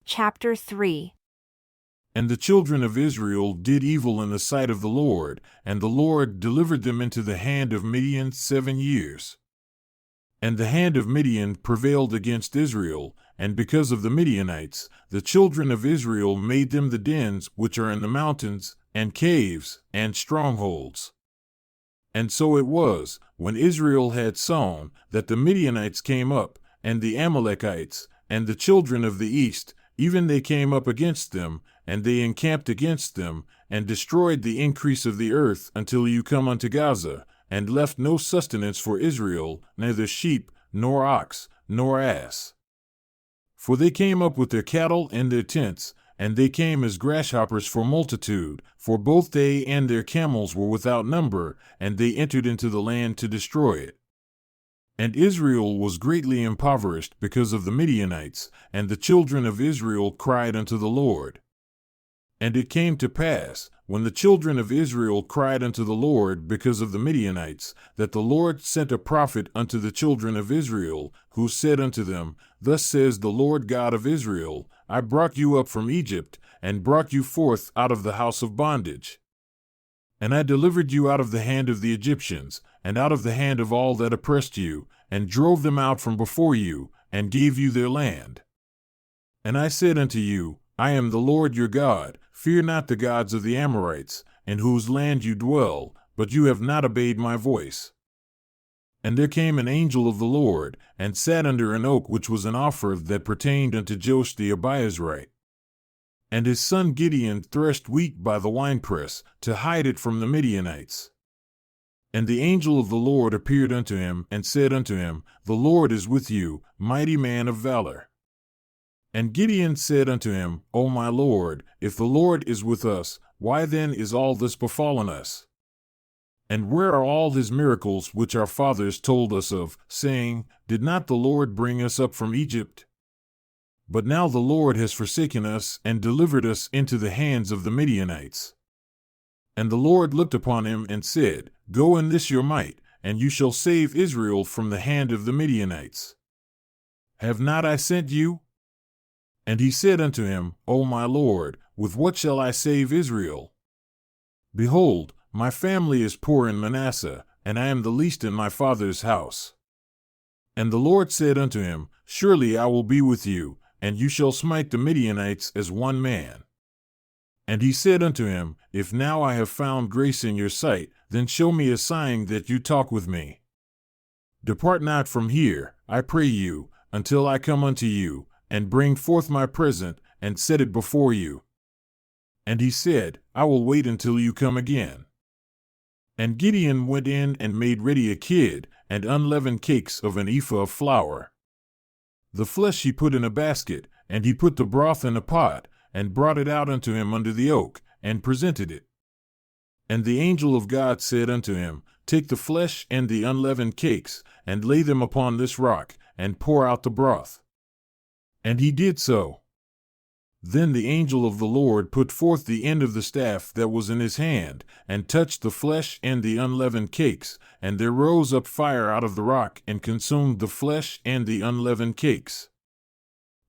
Chapter 3. And the children of Israel did evil in the sight of the Lord, and the Lord delivered them into the hand of Midian 7 years. And the hand of Midian prevailed against Israel, and because of the Midianites, the children of Israel made them the dens which are in the mountains, and caves, and strongholds. And so it was, when Israel had sown, that the Midianites came up, and the Amalekites, and the children of the east, even they came up against them, and they encamped against them, and destroyed the increase of the earth until you come unto Gaza, and left no sustenance for Israel, neither sheep, nor ox, nor ass. For they came up with their cattle and their tents, and they came as grasshoppers for multitude, for both they and their camels were without number, and they entered into the land to destroy it. And Israel was greatly impoverished because of the Midianites, and the children of Israel cried unto the Lord. And it came to pass, when the children of Israel cried unto the Lord because of the Midianites, that the Lord sent a prophet unto the children of Israel, who said unto them, Thus says the Lord God of Israel, I brought you up from Egypt, and brought you forth out of the house of bondage. And I delivered you out of the hand of the Egyptians, and out of the hand of all that oppressed you, and drove them out from before you, and gave you their land. And I said unto you, I am the Lord your God, fear not the gods of the Amorites, in whose land you dwell, but you have not obeyed my voice. And there came an angel of the Lord, and sat under an oak which was an offer that pertained unto Joash the Abiezrite. And his son Gideon threshed wheat by the winepress, to hide it from the Midianites. And the angel of the Lord appeared unto him, and said unto him, The Lord is with you, mighty man of valor. And Gideon said unto him, O my Lord, if the Lord is with us, why then is all this befallen us? And where are all his miracles which our fathers told us of, saying, Did not the Lord bring us up from Egypt? But now the Lord has forsaken us, and delivered us into the hands of the Midianites. And the Lord looked upon him, and said, Go in this your might, and you shall save Israel from the hand of the Midianites. Have not I sent you? And he said unto him, O my Lord, with what shall I save Israel? Behold, my family is poor in Manasseh, and I am the least in my father's house. And the Lord said unto him, Surely I will be with you, and you shall smite the Midianites as one man. And he said unto him, If now I have found grace in your sight, then show me a sign that you talk with me. Depart not from here, I pray you, until I come unto you, and bring forth my present, and set it before you. And he said, I will wait until you come again. And Gideon went in and made ready a kid, and unleavened cakes of an ephah of flour. The flesh he put in a basket, and he put the broth in a pot, and brought it out unto him under the oak, and presented it. And the angel of God said unto him, Take the flesh and the unleavened cakes, and lay them upon this rock, and pour out the broth. And he did so. Then the angel of the Lord put forth the end of the staff that was in his hand, and touched the flesh and the unleavened cakes, and there rose up fire out of the rock, and consumed the flesh and the unleavened cakes.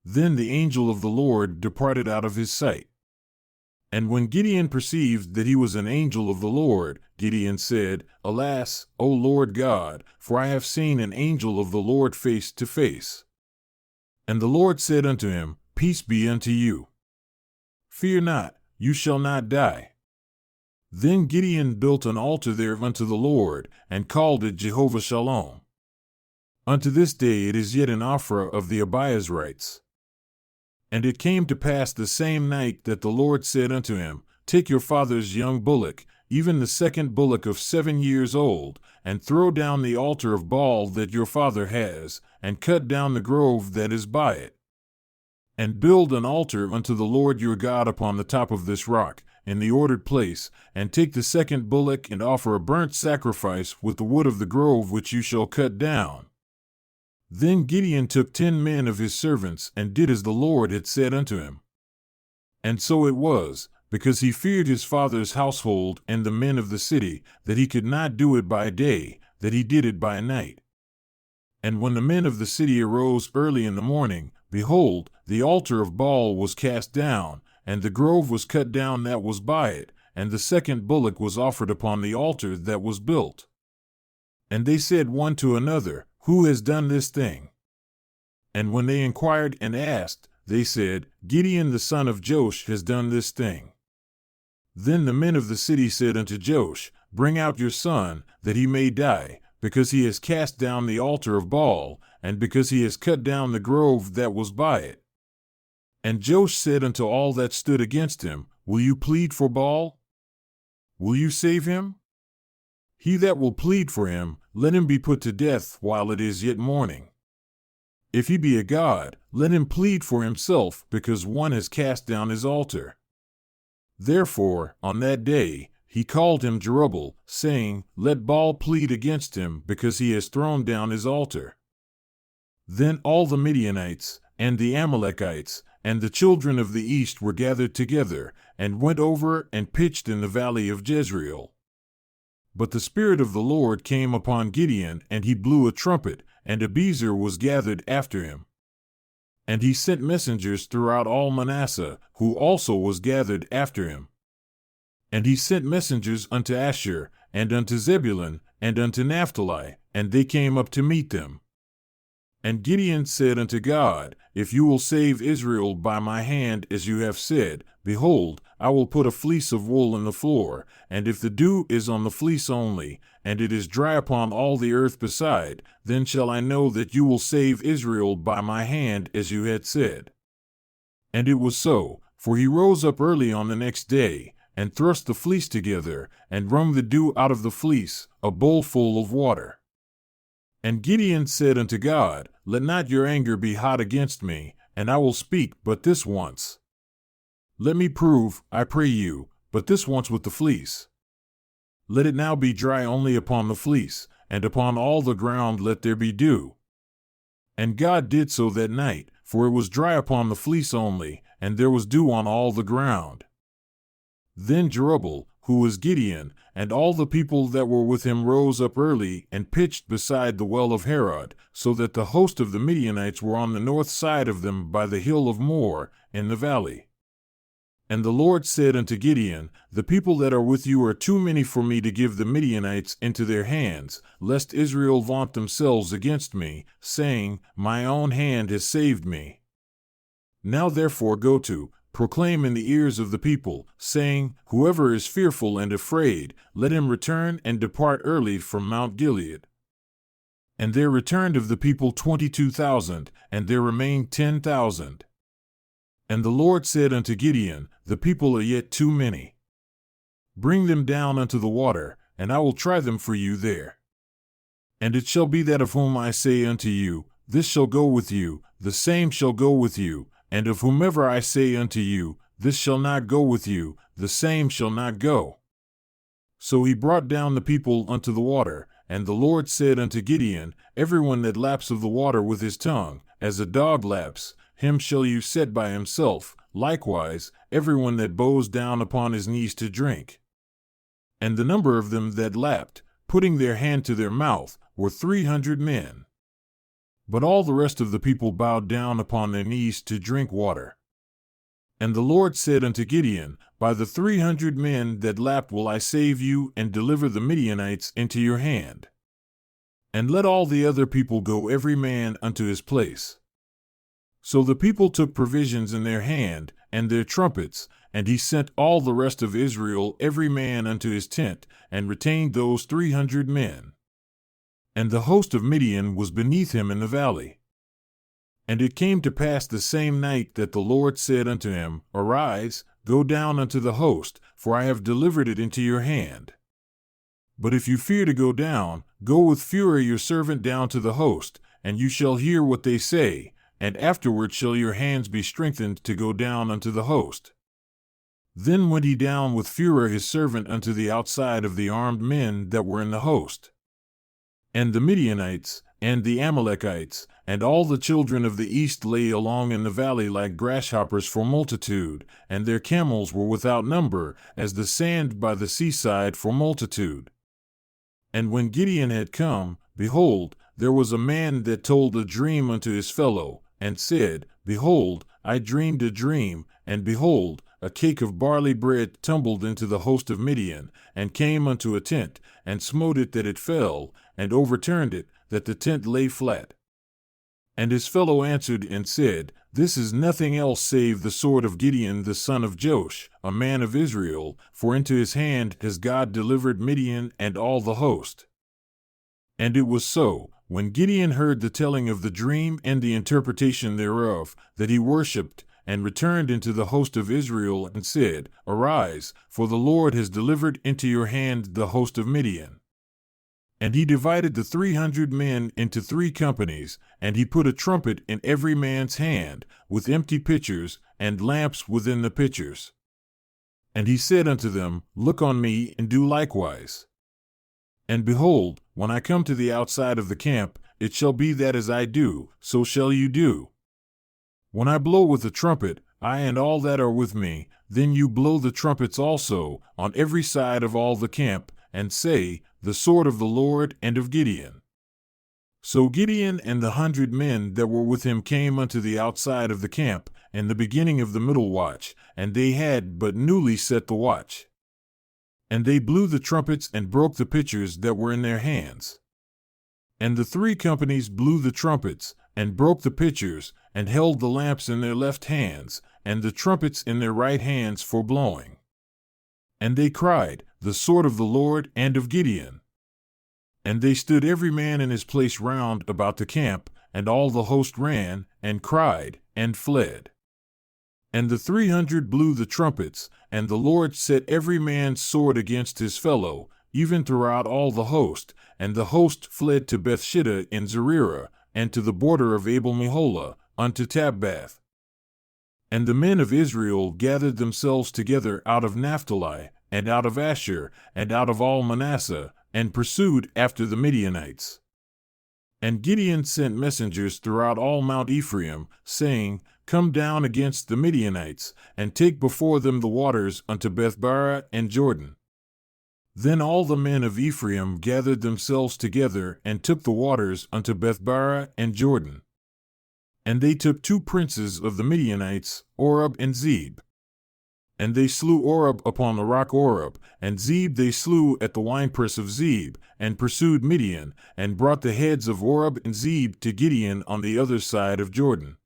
Then the angel of the Lord departed out of his sight. And when Gideon perceived that he was an angel of the Lord, Gideon said, Alas, O Lord God, for I have seen an angel of the Lord face to face. And the Lord said unto him, Peace be unto you. Fear not, you shall not die. Then Gideon built an altar there unto the Lord, and called it Jehovah Shalom. Unto this day it is yet an Ophrah of the Abiezrites. And it came to pass the same night that the Lord said unto him, Take your father's young bullock, even the second bullock of 7 years old, and throw down the altar of Baal that your father has, and cut down the grove that is by it. And build an altar unto the Lord your God upon the top of this rock, in the ordered place, and take the second bullock and offer a burnt sacrifice with the wood of the grove which you shall cut down. Then Gideon took 10 men of his servants, and did as the Lord had said unto him. And so it was, because he feared his father's household and the men of the city, that he could not do it by day, that he did it by night. And when the men of the city arose early in the morning, behold, the altar of Baal was cast down, and the grove was cut down that was by it, and the second bullock was offered upon the altar that was built. And they said one to another, Who has done this thing? And when they inquired and asked, they said, Gideon the son of Joash has done this thing. Then the men of the city said unto Joash, Bring out your son, that he may die, because he has cast down the altar of Baal, and because he has cut down the grove that was by it. And Joash said unto all that stood against him, Will you plead for Baal? Will you save him? He that will plead for him, let him be put to death while it is yet morning. If he be a god, let him plead for himself, because one has cast down his altar. Therefore, on that day, he called him Jerubbaal, saying, Let Baal plead against him, because he has thrown down his altar. Then all the Midianites, and the Amalekites, and the children of the east were gathered together, and went over and pitched in the valley of Jezreel. But the Spirit of the Lord came upon Gideon, and he blew a trumpet, and Abiezer was gathered after him. And he sent messengers throughout all Manasseh, who also was gathered after him. And he sent messengers unto Asher, and unto Zebulun, and unto Naphtali, and they came up to meet them. And Gideon said unto God, If you will save Israel by my hand, as you have said, behold, I will put a fleece of wool in the floor, and if the dew is on the fleece only, and it is dry upon all the earth beside, then shall I know that you will save Israel by my hand, as you had said. And it was so, for he rose up early on the next day, and thrust the fleece together, and wrung the dew out of the fleece, a bowl full of water. And Gideon said unto God, Let not your anger be hot against me, and I will speak but this once. Let me prove, I pray you, but this once with the fleece. Let it now be dry only upon the fleece, and upon all the ground let there be dew. And God did so that night, for it was dry upon the fleece only, and there was dew on all the ground. Then Jerubbaal, who was Gideon, and all the people that were with him rose up early and pitched beside the well of Harod, so that the host of the Midianites were on the north side of them by the hill of Moor, in the valley. And the Lord said unto Gideon, The people that are with you are too many for me to give the Midianites into their hands, lest Israel vaunt themselves against me, saying, My own hand has saved me. Now therefore go to, proclaim in the ears of the people, saying, Whoever is fearful and afraid, let him return and depart early from Mount Gilead. And there returned of the people 22,000, and there remained 10,000. And the Lord said unto Gideon, The people are yet too many. Bring them down unto the water, and I will try them for you there. And it shall be that of whom I say unto you, This shall go with you, the same shall go with you, and of whomever I say unto you, This shall not go with you, the same shall not go. So he brought down the people unto the water, and the Lord said unto Gideon, Everyone that laps of the water with his tongue, as a dog laps, him shall you set by himself, likewise, everyone that bows down upon his knees to drink. And the number of them that lapped, putting their hand to their mouth, were 300 men. But all the rest of the people bowed down upon their knees to drink water. And the Lord said unto Gideon, By the 300 men that lapped will I save you and deliver the Midianites into your hand. And let all the other people go every man unto his place. So the people took provisions in their hand, and their trumpets, and he sent all the rest of Israel every man unto his tent, and retained those 300 men. And the host of Midian was beneath him in the valley. And it came to pass the same night that the Lord said unto him, Arise, go down unto the host, for I have delivered it into your hand. But if you fear to go down, go with Phurah your servant down to the host, and you shall hear what they say, and afterward shall your hands be strengthened to go down unto the host. Then went he down with Phurah his servant unto the outside of the armed men that were in the host. And the Midianites, and the Amalekites, and all the children of the east lay along in the valley like grasshoppers for multitude, and their camels were without number, as the sand by the seaside for multitude. And when Gideon had come, behold, there was a man that told a dream unto his fellow, and said, Behold, I dreamed a dream, and behold, a cake of barley bread tumbled into the host of Midian, and came unto a tent, and smote it that it fell, and overturned it, that the tent lay flat. And his fellow answered and said, This is nothing else save the sword of Gideon the son of Joash, a man of Israel, for into his hand has God delivered Midian and all the host. And it was so, when Gideon heard the telling of the dream and the interpretation thereof, that he worshipped, and returned into the host of Israel, and said, Arise, for the Lord has delivered into your hand the host of Midian. And he divided the 300 men into 3 companies, and he put a trumpet in every man's hand, with empty pitchers, and lamps within the pitchers. And he said unto them, Look on me, and do likewise. And behold, when I come to the outside of the camp, it shall be that as I do, so shall you do. When I blow with the trumpet, I and all that are with me, then you blow the trumpets also, on every side of all the camp, and say, The sword of the Lord and of Gideon. So Gideon and the 100 men that were with him came unto the outside of the camp, in the beginning of the middle watch, and they had but newly set the watch. And they blew the trumpets and broke the pitchers that were in their hands. And the 3 companies blew the trumpets, and broke the pitchers, and held the lamps in their left hands, and the trumpets in their right hands for blowing. And they cried, The sword of the Lord and of Gideon. And they stood every man in his place round about the camp, and all the host ran, and cried, and fled. And the 300 blew the trumpets, and the Lord set every man's sword against his fellow, even throughout all the host, and the host fled to Bethshitta in Zererah, and to the border of Abel-meholah, unto Tabbath. And the men of Israel gathered themselves together out of Naphtali, and out of Asher, and out of all Manasseh, and pursued after the Midianites. And Gideon sent messengers throughout all Mount Ephraim, saying, Come down against the Midianites, and take before them the waters unto Bethbara and Jordan. Then all the men of Ephraim gathered themselves together, and took the waters unto Bethbara and Jordan. And they took 2 princes of the Midianites, Oreb and Zeb. And they slew Oreb upon the rock Oreb, and Zeb they slew at the winepress of Zeb, and pursued Midian, and brought the heads of Oreb and Zeb to Gideon on the other side of Jordan.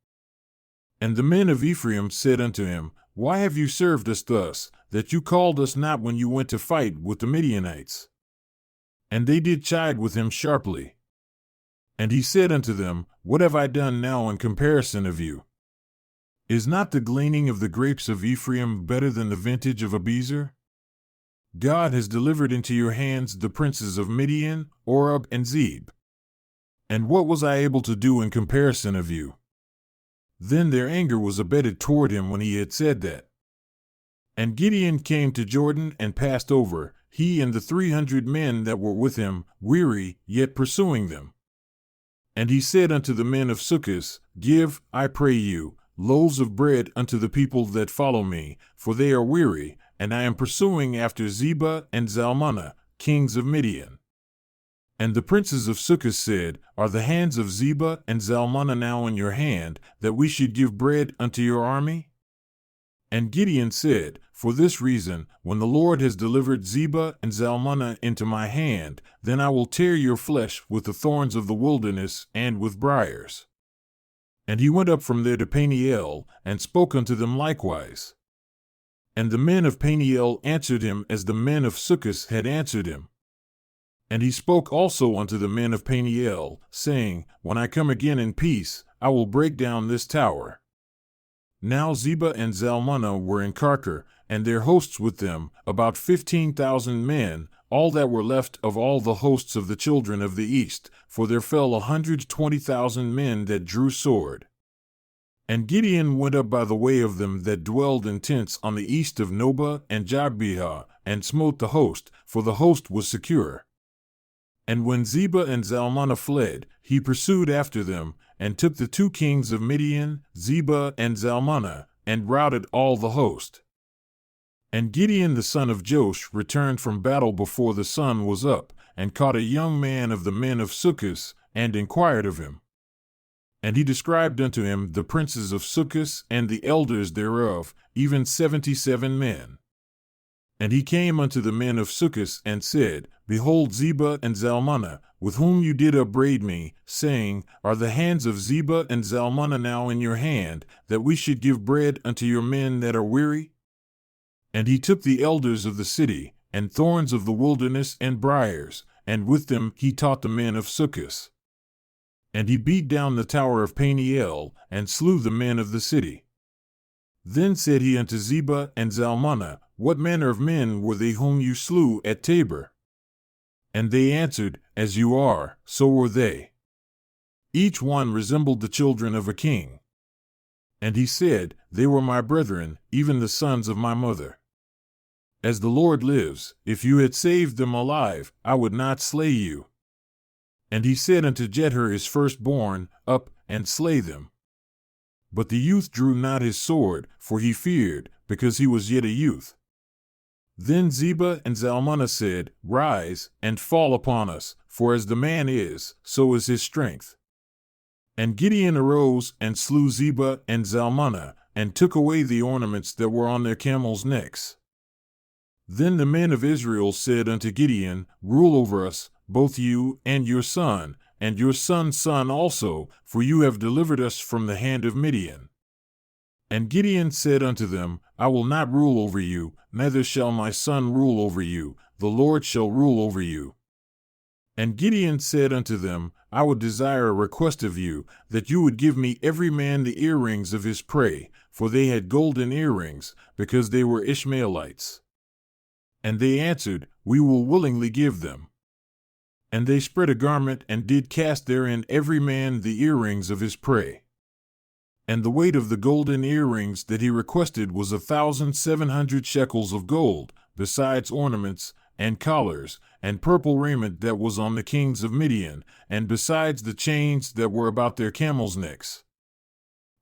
And the men of Ephraim said unto him, Why have you served us thus, that you called us not when you went to fight with the Midianites? And they did chide with him sharply. And he said unto them, What have I done now in comparison of you? Is not the gleaning of the grapes of Ephraim better than the vintage of Abiezer? God has delivered into your hands the princes of Midian, Oreb, and Zeb. And what was I able to do in comparison of you? Then their anger was abated toward him when he had said that. And Gideon came to Jordan and passed over, he and the 300 men that were with him, weary, yet pursuing them. And he said unto the men of Succoth, Give, I pray you, loaves of bread unto the people that follow me, for they are weary, and I am pursuing after Zebah and Zalmunna, kings of Midian. And the princes of Succoth said, Are the hands of Zebah and Zalmunna now in your hand, that we should give bread unto your army? And Gideon said, For this reason, when the Lord has delivered Zebah and Zalmunna into my hand, then I will tear your flesh with the thorns of the wilderness and with briars. And he went up from there to Peniel, and spoke unto them likewise. And the men of Peniel answered him as the men of Succoth had answered him. And he spoke also unto the men of Peniel, saying, When I come again in peace, I will break down this tower. Now Zebah and Zalmunna were in Karkor, and their hosts with them, about 15,000 men, all that were left of all the hosts of the children of the east, for there fell 120,000 men that drew sword. And Gideon went up by the way of them that dwelled in tents on the east of Nobah and Jogbehah, and smote the host, for the host was secure. And when Zebah and Zalmunna fled, he pursued after them, and took the 2 kings of Midian, Zebah and Zalmunna, and routed all the host. And Gideon the son of Joash returned from battle before the sun was up, and caught a young man of the men of Succoth, and inquired of him. And he described unto him the princes of Succoth and the elders thereof, even 77 men. And he came unto the men of Succoth and said, Behold Zebah and Zalmunna, with whom you did upbraid me, saying, Are the hands of Zebah and Zalmunna now in your hand, that we should give bread unto your men that are weary? And he took the elders of the city, and thorns of the wilderness and briars, and with them he taught the men of Succoth. And he beat down the tower of Peniel, and slew the men of the city. Then said he unto Zebah and Zalmunna, What manner of men were they whom you slew at Tabor? And they answered, As you are, so were they. Each one resembled the children of a king. And he said, They were my brethren, even the sons of my mother. As the Lord lives, if you had saved them alive, I would not slay you. And he said unto Jether his firstborn, Up, and slay them. But the youth drew not his sword, for he feared, because he was yet a youth. Then Zebah and Zalmunna said, Rise, and fall upon us, for as the man is, so is his strength. And Gideon arose and slew Zebah and Zalmunna, and took away the ornaments that were on their camels' necks. Then the men of Israel said unto Gideon, Rule over us, both you and your son's son also, for you have delivered us from the hand of Midian. And Gideon said unto them, I will not rule over you, neither shall my son rule over you, the Lord shall rule over you. And Gideon said unto them, I would desire a request of you, that you would give me every man the earrings of his prey, for they had golden earrings, because they were Ishmaelites. And they answered, We will willingly give them. And they spread a garment and did cast therein every man the earrings of his prey. And the weight of the golden earrings that he requested was 1,700 shekels of gold, besides ornaments, and collars, and purple raiment that was on the kings of Midian, and besides the chains that were about their camels' necks.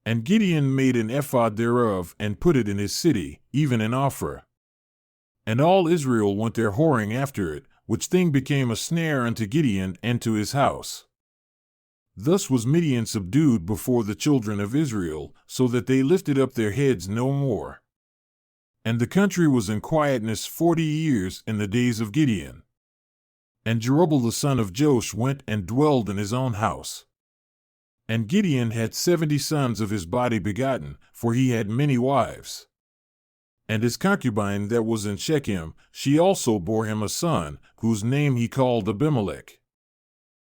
And Gideon made an ephod thereof, and put it in his city, even in Ophrah. And all Israel went there whoring after it, which thing became a snare unto Gideon and to his house. Thus was Midian subdued before the children of Israel, so that they lifted up their heads no more. And the country was in quietness 40 years in the days of Gideon. And Jerubbaal the son of Joash went and dwelled in his own house. And Gideon had 70 sons of his body begotten, for he had many wives. And his concubine that was in Shechem, she also bore him a son, whose name he called Abimelech.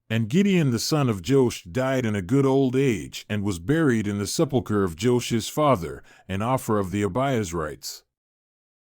And Gideon the son of Joash died in a good old age, and was buried in the sepulchre of Joash his father, in Ophrah of the Abiezrites.